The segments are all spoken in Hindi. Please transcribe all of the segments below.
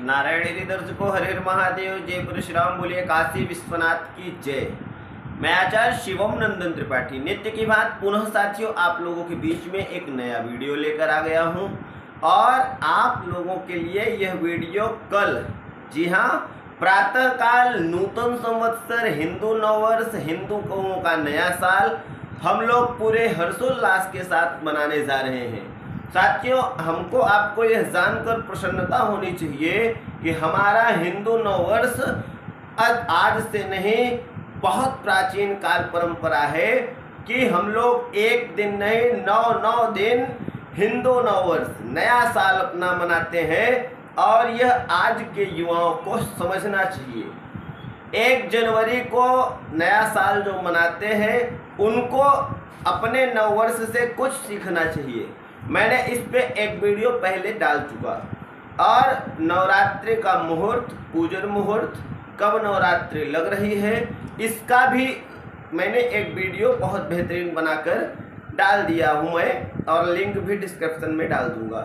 नारायण हरि दर्शकों, हर हर महादेव, जय परशुराम, बोलिए काशी विश्वनाथ की जय। मैं आचार्य शिवम नंदन त्रिपाठी नित्य की बात पुनः साथियों आप लोगों के बीच में एक नया वीडियो लेकर आ गया हूं और आप लोगों के लिए यह वीडियो कल, जी हाँ, प्रातःकाल नूतन संवत्सर, हिंदू नववर्ष, हिंदू कौमों का नया साल हम लोग पूरे हर्षोल्लास के साथ मनाने जा रहे हैं। साथियों, हमको आपको यह जानकर प्रसन्नता होनी चाहिए कि हमारा हिंदू नववर्ष आज से नहीं, बहुत प्राचीन काल परंपरा है कि हम लोग एक दिन नहीं 9 दिन हिंदू नववर्ष नया साल अपना मनाते हैं और यह आज के युवाओं को समझना चाहिए। 1 जनवरी को नया साल जो मनाते हैं उनको अपने नववर्ष से कुछ सीखना चाहिए। मैंने इस पे एक वीडियो पहले डाल चुका और नवरात्रि का मुहूर्त, पूजन मुहूर्त, कब नवरात्रि लग रही है, इसका भी मैंने एक वीडियो बहुत बेहतरीन बनाकर डाल दिया हूँ मैं, और लिंक भी डिस्क्रिप्शन में डाल दूंगा।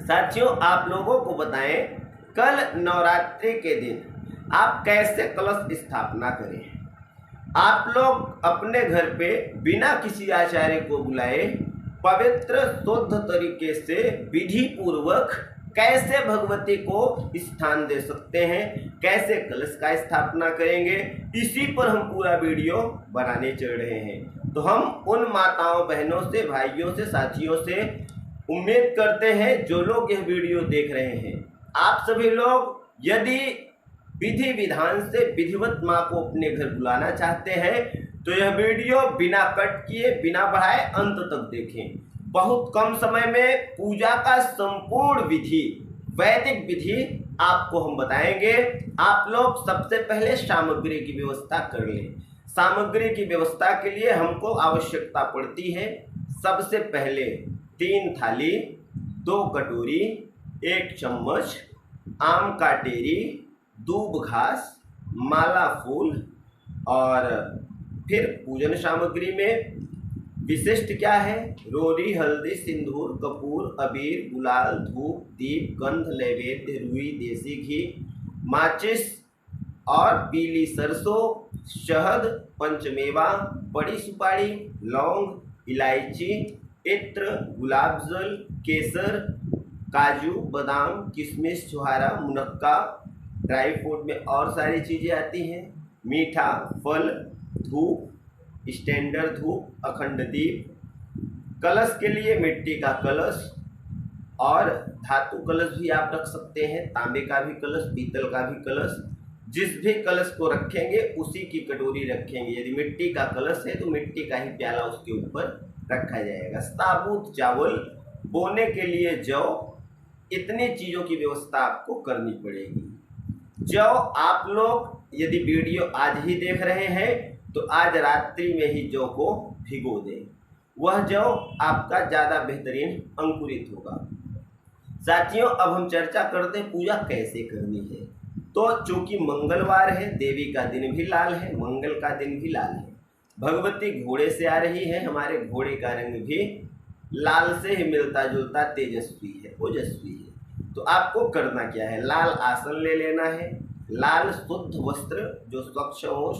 साथियों, आप लोगों को बताएं, कल नवरात्रि के दिन आप कैसे कलश स्थापना करें। आप लोग अपने घर पे बिना किसी आचार्य को बुलाए पवित्र शुद्ध तरीके से विधि पूर्वक कैसे भगवती को स्थान दे सकते हैं, कैसे कलश का स्थापना करेंगे, इसी पर हम पूरा वीडियो बनाने चल रहे हैं। तो हम उन माताओं, बहनों से, भाइयों से, साथियों से उम्मीद करते हैं जो लोग यह वीडियो देख रहे हैं, आप सभी लोग यदि विधि विधान से विधिवत माँ को अपने घर बुलाना चाहते हैं तो यह वीडियो बिना कट किए, बिना बढ़ाए अंत तक देखें। बहुत कम समय में पूजा का संपूर्ण विधि, वैदिक विधि आपको हम बताएंगे। आप लोग सबसे पहले सामग्री की व्यवस्था कर लें। सामग्री की व्यवस्था के लिए हमको आवश्यकता पड़ती है सबसे पहले 3 थाली, 2 कटोरी, 1 चम्मच, आम का टेरी, दूब घास, माला फूल। और फिर पूजन सामग्री में विशिष्ट क्या है, रोरी, हल्दी, सिंदूर, कपूर, अबीर, गुलाल, धूप, दीप, गंध, नैवेद्य, रुई, देसी घी, माचिस और पीली सरसों, शहद, पंचमेवा, बड़ी सुपारी, लौंग, इलायची, इत्र, गुलाब जल, केसर, काजू, बादाम, किशमिश, छुहारा, मुनक्का, ड्राई फ्रूट में और सारी चीज़ें आती हैं, मीठा, फल, धूप, स्टैंडर्ड धूप, अखंड दीप। कलश के लिए मिट्टी का कलश और धातु कलश भी आप रख सकते हैं, तांबे का भी कलश, पीतल का भी कलश। जिस भी कलश को रखेंगे उसी की कटोरी रखेंगे। यदि मिट्टी का कलश है तो मिट्टी का ही प्याला उसके ऊपर रखा जाएगा। साबुत चावल, बोने के लिए जौ, इतनी चीज़ों की व्यवस्था आपको करनी पड़ेगी। जौ आप लोग यदि वीडियो आज ही देख रहे हैं तो आज रात्रि में ही जौ को भिगो दें, वह जौ आपका ज़्यादा बेहतरीन अंकुरित होगा। साथियों, अब हम चर्चा करते हैं पूजा कैसे करनी है। तो चूंकि मंगलवार है, देवी का दिन भी लाल है, मंगल का दिन भी लाल है, भगवती घोड़े से आ रही है, हमारे घोड़े का रंग भी लाल से ही मिलता जुलता तेजस्वी है, ओजस्वी है। तो आपको करना क्या है, लाल आसन ले लेना है, लाल शुद्ध वस्त्र जो स्वच्छ हो,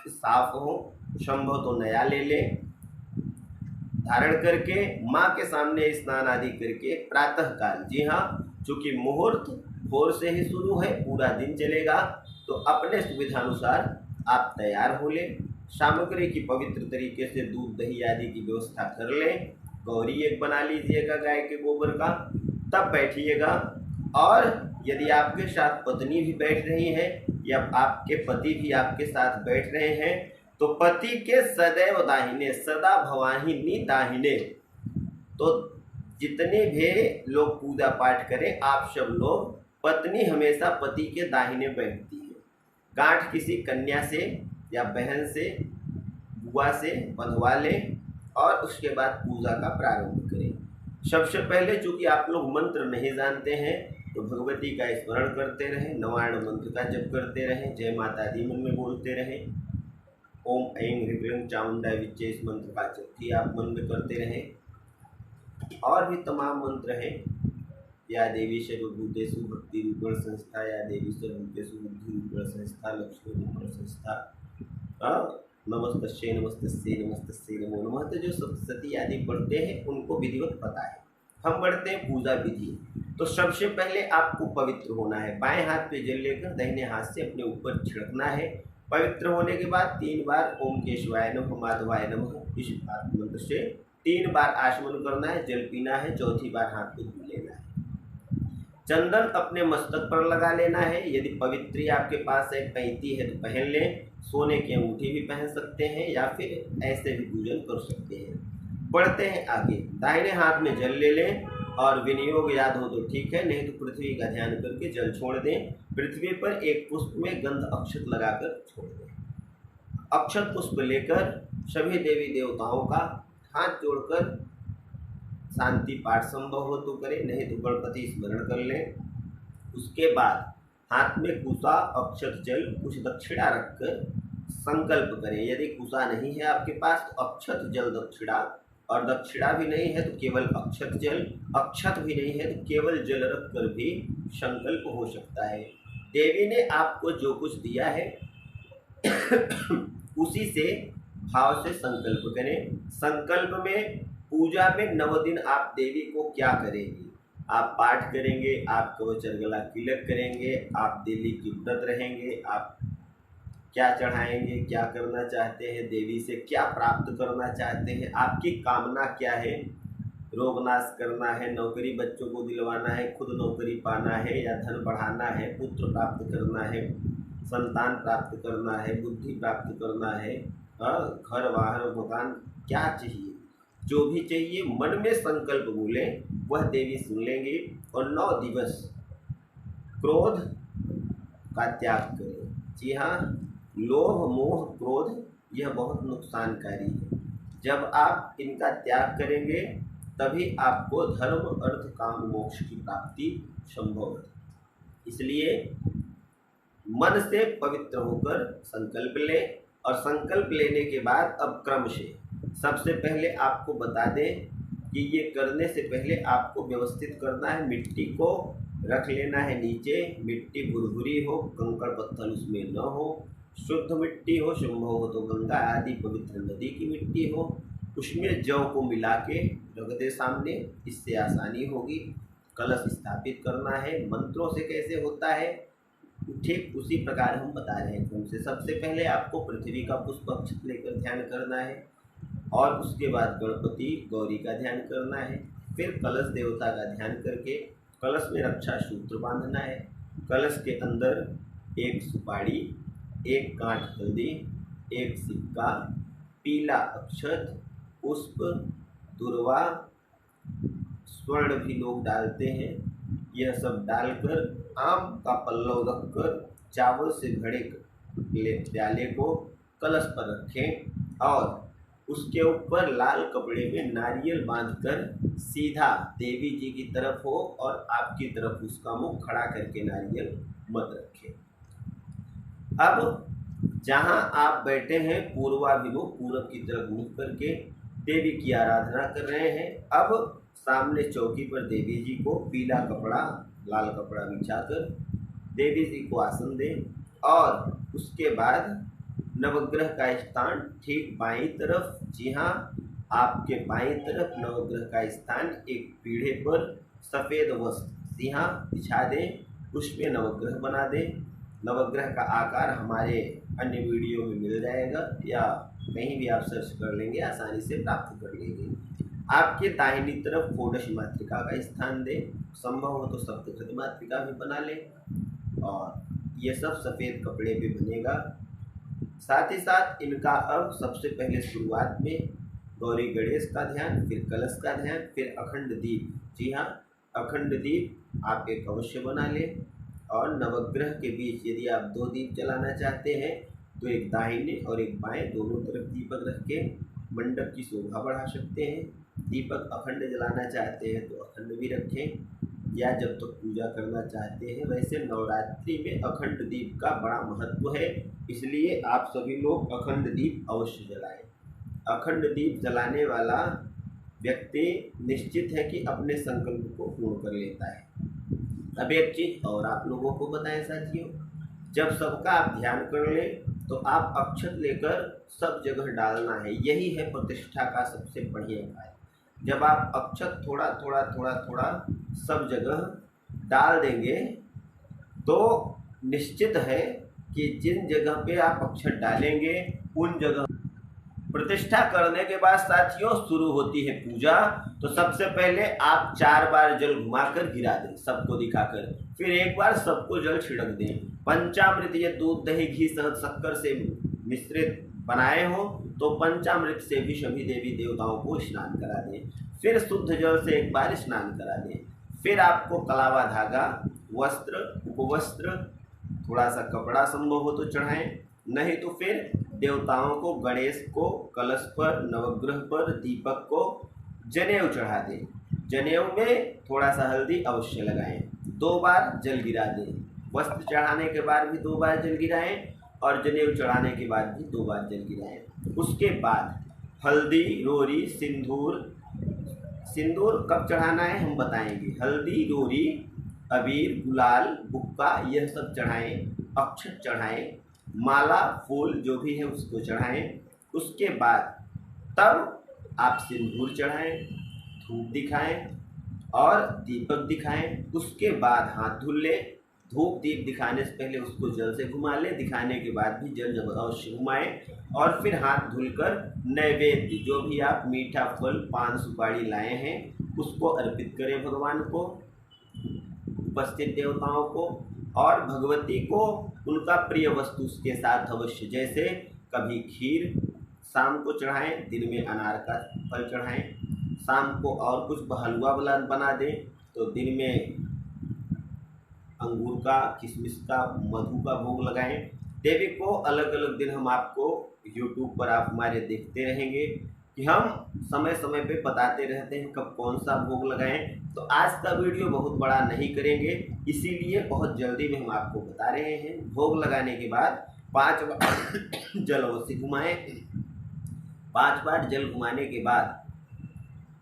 साफ हो, संभव तो नया ले लें, धारण करके माँ के सामने स्नान आदि करके प्रातःकाल, जी हाँ, चूँकि मुहूर्त भोर से ही शुरू है, पूरा दिन चलेगा, तो अपने सुविधानुसार आप तैयार हो लें। सामग्री की पवित्र तरीके से दूध, दही आदि की व्यवस्था कर लें। गौरी एक बना लीजिएगा गाय के गोबर का, तब बैठिएगा। और यदि आपके साथ पत्नी भी बैठ रही है या आपके पति भी आपके साथ बैठ रहे हैं तो पति के सदैव दाहिने, सदा भवाहिनी दाहिने। तो जितने भी लोग पूजा पाठ करें, आप सब लोग, पत्नी हमेशा पति के दाहिने बैठती है। गांठ किसी कन्या से या बहन से, बुआ से बंधवा लें और उसके बाद पूजा का प्रारंभ करें। सबसे पहले चूँकि आप लोग मंत्र नहीं जानते हैं तो भगवती का स्मरण करते रहें, नवार्ण मंत्र का जप करते रहें, जय माता दी मन में बोलते रहें, ओम ऐं ह्रीं क्लीं चामुंडाय विच्चे, इस मंत्र का जप भी आप मन में करते रहें। और भी तमाम मंत्र हैं या देवी सर्वभूतेषु भक्ति रूपेण संस्था, या देवी सर्वभूतेषु बुद्धि रूपेण संस्था, लक्ष्मी रूपेण संस्था, नमस्तस्यै नमस्तस्यै नमस्तस्यै नमो नमः। तो जो सप्तशती आदि पढ़ते हैं उनको विधिवत पता है। हम बढ़ते हैं पूजा विधि। तो सबसे पहले आपको पवित्र होना है। बाएं हाथ पे जल लेकर दाहिने हाथ से अपने ऊपर छिड़कना है। पवित्र होने के बाद 3 बार ओम केशवाय नमः माधवाय नमः इस मंत्र से 3 बार आचमन करना है, जल पीना है, चौथी बार हाथ को धो लेना है। चंदन अपने मस्तक पर लगा लेना है। यदि पवित्री आपके पास है, पैंती है तो पहन लें। सोने की अंगूठी भी पहन सकते हैं या फिर ऐसे भी पूजन कर सकते हैं। बढ़ते हैं आगे। दाहिने हाथ में जल ले लें और विनियोग याद हो तो ठीक है, नहीं तो पृथ्वी का ध्यान करके जल छोड़ दें। पृथ्वी पर एक पुष्प में गंध अक्षत लगाकर छोड़ दें। अक्षत पुष्प लेकर सभी देवी देवताओं का हाथ जोड़कर शांति पाठ संभव हो तो करें, नहीं तो गणपति स्मरण कर लें। उसके बाद हाथ में कुशा अक्षत जल कुछ दक्षिणा रखकर संकल्प करें। यदि कुशा नहीं है आपके पास तो अक्षत जल दक्षिणा, और दक्षिणा भी नहीं है तो केवल अक्षत जल, अक्षत भी नहीं है तो केवल जल रख कर भी संकल्प हो सकता है। देवी ने आपको जो कुछ दिया है उसी से भाव से संकल्प करें। संकल्प में पूजा में 9 दिन आप देवी को क्या करेंगे? आप पाठ करेंगे, आप कवचरगला तिलक करेंगे, आप दिल्ली की व्रत रहेंगे, आप क्या चढ़ाएंगे, क्या करना चाहते हैं, देवी से क्या प्राप्त करना चाहते हैं, आपकी कामना क्या है, रोग नाश करना है, नौकरी बच्चों को दिलवाना है, खुद नौकरी पाना है या धन बढ़ाना है, पुत्र प्राप्त करना है, संतान प्राप्त करना है, बुद्धि प्राप्त करना है, घर वाहन मकान क्या चाहिए, जो भी चाहिए मन में संकल्प बोलें, वह देवी सुन लेंगी। और 9 दिवस क्रोध का त्याग करें। जी हाँ, लोभ मोह क्रोध यह बहुत नुकसानकारी है। जब आप इनका त्याग करेंगे तभी आपको धर्म अर्थ काम मोक्ष की प्राप्ति संभव है। इसलिए मन से पवित्र होकर संकल्प लें, और संकल्प लेने के बाद अब क्रम से सबसे पहले आपको बता दें कि ये करने से पहले आपको व्यवस्थित करना है। मिट्टी को रख लेना है नीचे, मिट्टी भुरभुरी हो, कंकड़ पत्थर उसमें न हो, शुद्ध मिट्टी हो, संभव हो तो गंगा आदि पवित्र नदी की मिट्टी हो, उसमें जौ को मिला के रख दे सामने, इससे आसानी होगी। कलश स्थापित करना है। मंत्रों से कैसे होता है ठीक उसी प्रकार हम बता रहे हैं तुमसे। सबसे पहले आपको पृथ्वी का पुष्प अक्षत लेकर ध्यान करना है, और उसके बाद गणपति गौरी का ध्यान करना है। फिर कलश देवता का ध्यान करके कलश में रक्षा सूत्र बांधना है। कलश के अंदर 1 सुपारी, 1 गांठ हल्दी, 1 सिक्का, पीला अक्षत, पुष्प, दुर्वा, स्वर्ण भी लोग डालते हैं। यह सब डालकर आम का पल्लव रखकर चावल से भरे प्याले को कलश पर रखें, और उसके ऊपर लाल कपड़े में नारियल बांधकर सीधा देवी जी की तरफ हो और आपकी तरफ उसका मुंह खड़ा करके नारियल मत रखें। अब जहां आप बैठे हैं पूर्वाभिमुख, पूरब की तरफ मुंह करके देवी की आराधना कर रहे हैं। अब सामने चौकी पर देवी जी को पीला कपड़ा, लाल कपड़ा बिछाकर देवी जी को आसन दें, और उसके बाद नवग्रह का स्थान ठीक बाईं तरफ, जी हाँ आपके बाईं तरफ नवग्रह का स्थान एक पीढ़े पर सफ़ेद वस्त्र जी हाँ बिछा दें, उसमें नवग्रह बना दें। नवग्रह का आकार हमारे अन्य वीडियो में मिल जाएगा, या कहीं भी आप सर्च कर लेंगे, आसानी से प्राप्त कर लेंगे। आपके दाहिनी तरफ षोडश मातृका का स्थान दें, संभव हो तो सप्तशती मातृका भी बना लें, और ये सब सफ़ेद कपड़े पे बनेगा। साथ ही साथ इनका अब सबसे पहले शुरुआत में गौरी गणेश का ध्यान, फिर कलश का ध्यान, फिर अखंड दीप। जी हाँ, अखंड दीप आप एक अवश्य बना लें, और नवग्रह के बीच यदि आप 2 दीप जलाना चाहते हैं तो एक दाहिने और एक बाएं दोनों तरफ दीपक रख के मंडप की शोभा बढ़ा सकते हैं। दीपक अखंड जलाना चाहते हैं तो अखंड भी रखें, या जब तक पूजा करना चाहते हैं। वैसे नवरात्रि में अखंड दीप का बड़ा महत्व है, इसलिए आप सभी लोग अखंड दीप अवश्य जलाएं। अखंड दीप जलाने वाला व्यक्ति निश्चित है कि अपने संकल्प को पूर्ण कर लेता है। अब एक चीज़ और आप लोगों को बताएं साथियों, जब सबका आप ध्यान कर ले तो आप अक्षत लेकर सब जगह डालना है, यही है प्रतिष्ठा का सबसे बढ़िया कार्य। जब आप अक्षत थोड़ा थोड़ा थोड़ा थोड़ा सब जगह डाल देंगे तो निश्चित है कि जिन जगह पे आप अक्षत डालेंगे उन जगह प्रतिष्ठा करने के बाद साथियों शुरू होती है पूजा। तो सबसे पहले आप 4 बार जल घुमाकर गिरा दें सबको दिखाकर, फिर एक बार सबको जल छिड़क दें। पंचामृत ये दूध दही घी शहद शक्कर से मिश्रित बनाए हो तो पंचामृत से भी सभी देवी देवताओं को स्नान करा दें, फिर शुद्ध जल से एक बार स्नान करा दें। फिर आपको कलावा धागा, वस्त्र, उपवस्त्र, थोड़ा सा कपड़ा संभव हो तो चढ़ाएं, नहीं तो फिर देवताओं को, गणेश को कलश पर, नवग्रह पर, दीपक को जनेऊ चढ़ा दें। जनेऊ में थोड़ा सा हल्दी अवश्य लगाएं। 2 बार जल गिरा दें। वस्त्र चढ़ाने के बाद भी 2 बार जल गिराएं और जनेऊ चढ़ाने के बाद भी 2 बार जल गिराएं। उसके बाद हल्दी, रोरी, सिंदूर कब चढ़ाना है हम बताएंगे। हल्दी, रोरी, अबीर, गुलाल, बुक्का यह सब चढ़ाएं, अक्षत चढ़ाएं, माला, फूल जो भी है उसको चढ़ाएं। उसके बाद तब आप सिंदूर चढ़ाएं, धूप दिखाएं और दीपक दिखाएं। उसके बाद हाथ धुल लें। धूप दीप दिखाने से पहले उसको जल से घुमा लें, दिखाने के बाद भी जल जब अवश्य घुमाएं और फिर हाथ धुलकर नैवेद्य जो भी आप मीठा फल, पान, सुपारी लाए हैं उसको अर्पित करें भगवान को, उपस्थित देवताओं को और भगवती को उनका प्रिय वस्तु के साथ अवश्य, जैसे कभी खीर शाम को चढ़ाएं, दिन में अनार का फल चढ़ाएं, शाम को और कुछ हलवा बना दें तो दिन में अंगूर का, किशमिश का, मधु का भोग लगाएं। देवी को अलग अलग दिन हम आपको YouTube पर आप हमारे देखते रहेंगे कि हम समय समय पे बताते रहते हैं कब कौन सा भोग लगाएं। तो आज का वीडियो बहुत बड़ा नहीं करेंगे, इसीलिए बहुत जल्दी में हम आपको बता रहे हैं। भोग लगाने के बाद 5 बार जल अवश्य घुमाएं। 5 बार जल घुमाने के बाद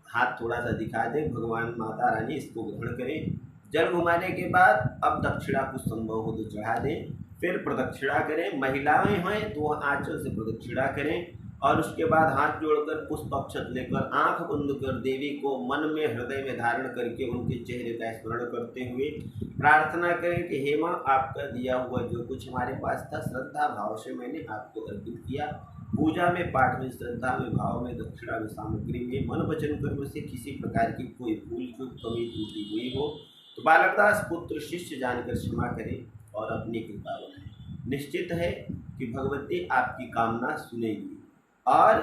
हाथ थोड़ा सा दिखा दें, भगवान माता रानी इसको ग्रहण करें। जल घुमाने के बाद अब दक्षिणा कुछ संभव हो तो चढ़ा दें, फिर प्रदक्षिणा करें। महिलाएं हैं तो वह आंचल से प्रदक्षिणा करें और उसके बाद हाथ जोड़कर पुष्प अक्षत लेकर आंख बंद कर देवी को मन में, हृदय में धारण करके उनके चेहरे का स्मरण करते हुए प्रार्थना करें कि हे माँ, आपका दिया हुआ जो कुछ हमारे पास था श्रद्धा भाव से मैंने आपको अर्पित किया। पूजा में, पाठ में, श्रद्धा में, भाव में, दक्षिणा में, सामग्री में, मन वचन कर्म से किसी प्रकार की कोई भूल चूक, कमी त्रुटि हुई हो तो बालकदास पुत्र शिष्य जानकर क्षमा करें और अपनी कृपा बनाएं। निश्चित है कि भगवती आपकी कामना सुनेगी। और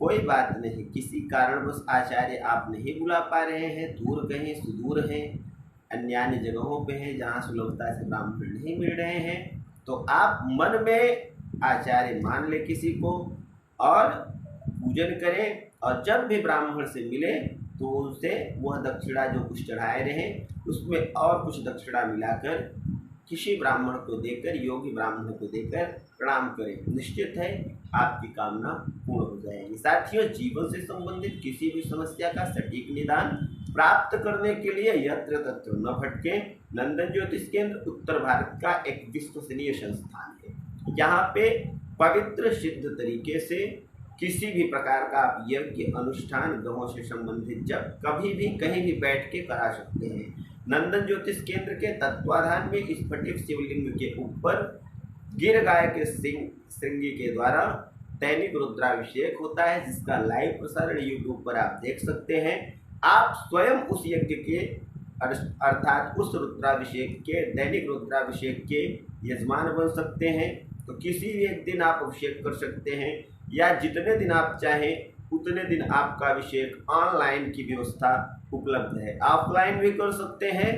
कोई बात नहीं, किसी कारणवश आचार्य आप नहीं बुला पा रहे हैं, दूर कहीं सुदूर हैं, अन्य जगहों पे हैं जहाँ सुलभता से ब्राह्मण नहीं मिल रहे हैं, तो आप मन में आचार्य मान ले किसी को और पूजन करें और जब भी ब्राह्मण से मिले तो उनसे वह दक्षिणा जो कुछ चढ़ाए रहे उसमें और कुछ दक्षिणा मिलाकर किसी ब्राह्मण को देकर, योगी ब्राह्मण को देकर प्रणाम करें। निश्चित है आपकी कामना पूर्ण हो जाएगी। साथियों, जीवन से संबंधित किसी भी समस्या का सटीक निदान प्राप्त करने के लिए यत्र तत्र न भटके। नंदन ज्योतिष केंद्र उत्तर भारत का एक विश्वसनीय संस्थान है। यहाँ पे पवित्र सिद्ध तरीके से किसी भी प्रकार का आप यज्ञ, अनुष्ठान, ग्रहों से संबंधित जब कभी भी कहीं भी बैठ के करा सकते हैं। नंदन ज्योतिष केंद्र के तत्वाधान में स्फटिक शिवलिंग के ऊपर गिर गाय के श्रृंगी के द्वारा दैनिक रुद्राभिषेक होता है, जिसका लाइव प्रसारण YouTube पर आप देख सकते हैं। आप स्वयं उस यज्ञ के अर्थात उस रुद्राभिषेक के, दैनिक रुद्राभिषेक के यजमान बन सकते हैं। तो किसी भी एक दिन आप अभिषेक कर सकते हैं या जितने दिन आप चाहें उतने दिन आपका अभिषेक ऑनलाइन की व्यवस्था उपलब्ध है। ऑफलाइन भी कर सकते हैं।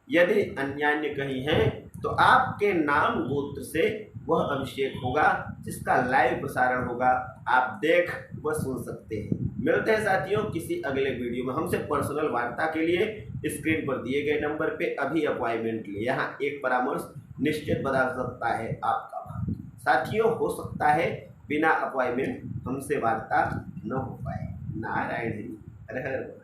यदि अन्य कहीं हैं तो आपके नाम गोत्र से वह अभिषेक होगा, जिसका लाइव प्रसारण होगा, आप देख व सुन सकते हैं। मिलते हैं साथियों किसी अगले वीडियो में। हमसे पर्सनल वार्ता के लिए स्क्रीन पर दिए गए नंबर पे अभी अपॉइंटमेंट ले। यहाँ एक परामर्श निश्चित बदल सकता है आपका भाग्य। साथियों, हो सकता है बिना अपॉइंटमेंट हमसे वार्ता न हो पाए। नारायण। हर हर